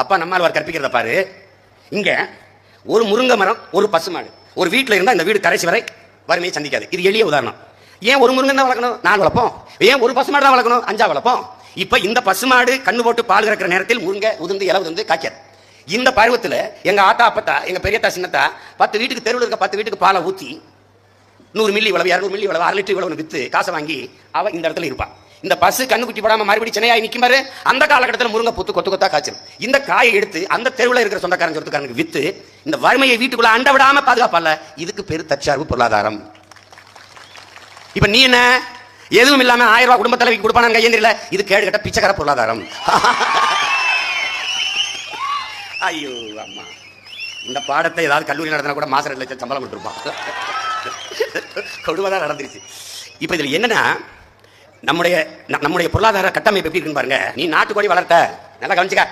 அப்பா நம்மால் கற்பிக்கிறத பாரு. இங்க ஒரு முருங்கை மரம், ஒரு பசுமாடு ஒரு வீட்டில் இருந்தால் இந்த வீடு கடைசி வரை வறுமையை சந்திக்காது. இது எளிய உதாரணம். ஏன் ஒரு முருங்கன் தான் வளர்க்கணும்? 4 வளர்ப்போம். ஏன் ஒரு பசுமாடு தான் வளர்க்கணும்? 5 வளர்ப்போம். இப்ப இந்த பசுமாடு கண்ணு போட்டு பால் கறக்கிற நேரத்தில் முருங்கை உதிர்ந்து இலை உதிர்ந்து காய்க்காது. இந்த பருவத்தில் எங்க ஆத்தா அப்பத்தா எங்க பெரியத்தா சின்னத்தா 10 வீட்டுக்கு தெருவில் இருக்க 10 வீட்டுக்கு பாலை ஊற்றி 100 மில்லி இவ்வளவு 200 மில்லி இவ்வளவு 1/2 லிட்டர் இவ்வளவு வித்து காசை வாங்கி அவ இந்த இடத்துல இருப்பான். இந்த பசு கண்ணு குட்டி போடாம மறுபடியும் சென்னையாய் நிற்கும் பாரு. அந்த காலகட்டத்தில் முருங்கை புத்து கொத்து கொத்தா காய்ச்சிடும். இந்த காயை எடுத்து அந்த தெருவில் இருக்கிற சொந்தக்காரங்க சொத்துக்காரனுக்கு வித்து இந்த வறுமையை வீட்டுக்குள்ள அண்ட விடாம பாதுகாப்பல்ல. இதுக்கு பேரு தற்சார்பு பொருளாதாரம். இப்ப நீ என்ன எதுவும் இல்லாம 1000 ரூபாய் குடும்ப தலைவிக்கு கொடுப்பான கையேந்திரல. இது கேடு கட்ட பிச்சைக்கார பொருளாதாரம். ஐயோ அம்மா, இந்த பாடத்தை ஏதாவது கல்லூரி நடத்தினா கூட மாசம் 2 லட்சம் சம்பளம் கொடுத்துருப்பான். கொடுமைதான் நடந்துருச்சு. இப்ப இதுல என்னன்னா நம்முடைய பொருளாதார கட்டமைப்பு எப்படி இருக்குன்னு பாருங்க. நீ நாட்டுக்கோழி வளர்த்த நல்லா கவனிச்சுக்க.